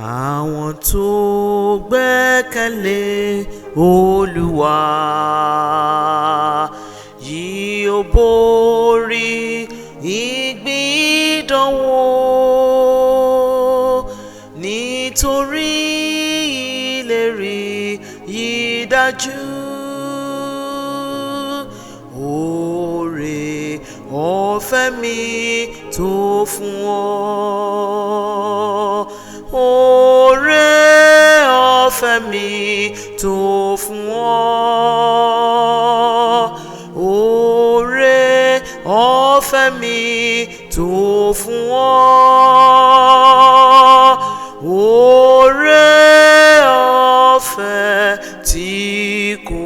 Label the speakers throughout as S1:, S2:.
S1: Àwọn tó gbẹ́kẹ̀lé Olúwa yóò borí ìgbìdánwò, nítorí ìlérí yìí dájú. Oore ọ̀fẹ́ mi tó fún ọ, oore ọ̀fẹ́ mi tó fún ọ, oore ọ̀fẹ́ mi tó fún ọ, oore ọ̀fẹ́ tí kò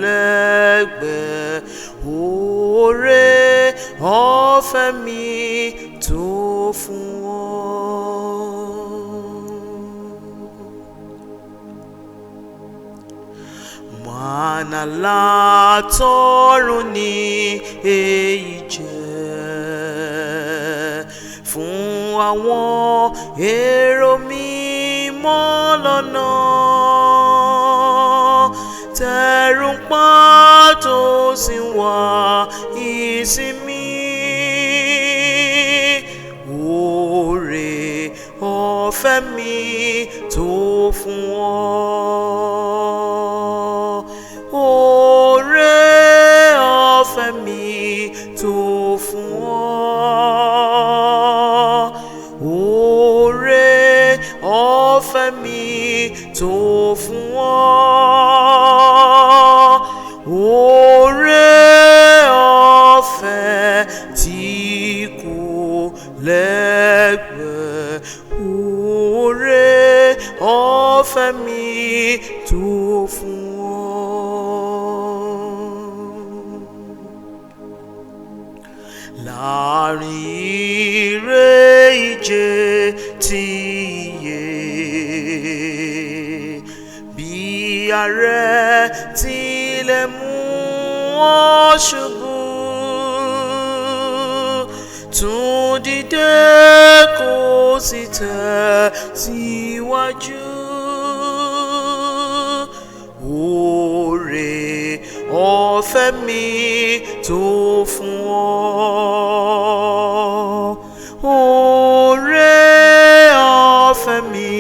S1: lẹ́gbẹ́, oore ọ̀fẹ́ mi tó fún ọ. Mánà látọ̀run ni èyí jẹ́ fún àwọn èrò mímọ́ lọ́nà, tẹ̀rù ń pa tó sì wá ìsinmi. Oore ọ̀fẹ́ mi tó fún ọ, oore ọ̀fẹ́ mi tó fún ọ, oore ọ̀fẹ́ mi tó fún ọ, oore ọ̀fẹ́ tí kò lẹ́gbẹ́, oore ọ̀fẹ́ mi tó fún ọ. Láàrin ire ìje tí iye, bí àárẹ̀ tilẹ̀ mú ọ ṣubú, tún dìde kó sì tẹ̀síwájú. Oore ọ̀fẹ́ mi tó fún ọ, oore ọ̀fẹ́ mi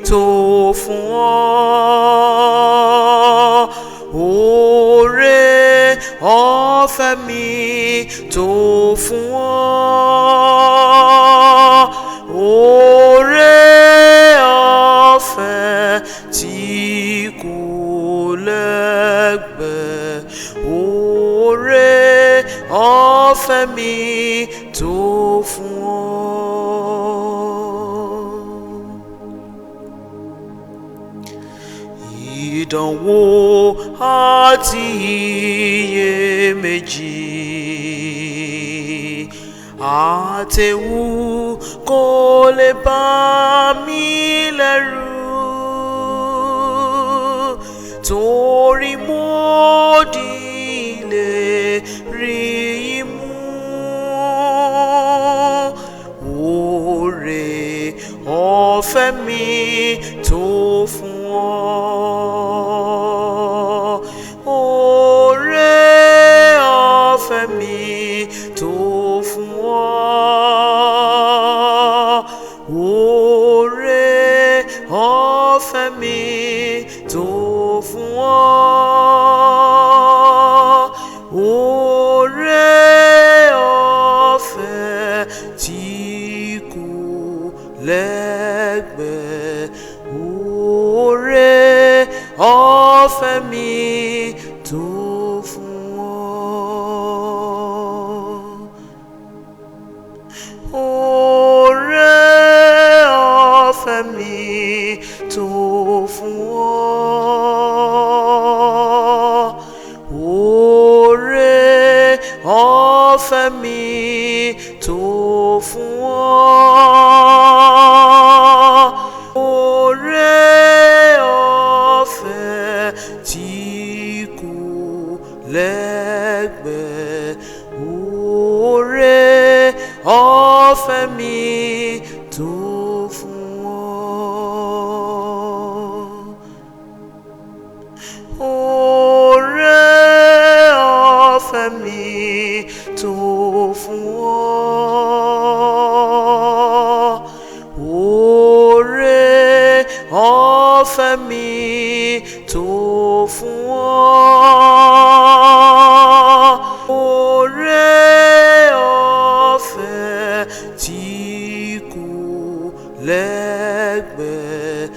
S1: tó fún ọ, oore ọ̀fẹ́ mi tó fún ọ, oore ọ̀fẹ́ tí kò lẹ́gbẹ́, oore ọ̀fẹ́ mi tó fún ọ. Ìdánwò àti iyèméjì àtẹ̀wù kò lè bà mí lẹ́rù, torí mo di ìlérí mú. Oore ọ̀fẹ́ mi tó fún ọ, oore ọ̀fẹ́ mi tó fún ọ, oore ọ̀fẹ́ mi tó fún ọ, oore ọ̀fẹ́ tí kò lẹ́gbẹ́, oore ọ̀fẹ́ mi tó fún ọ, oore ọ̀fẹ́ mi tó fún ọ, oore ọ̀fẹ́ mi tó fún ọ, oore fún ọ. Oore ọ̀fẹ́ mi tó fún ọ. Oore ọ̀fẹ́ tí kò lẹ́gbẹ̀ẹ́.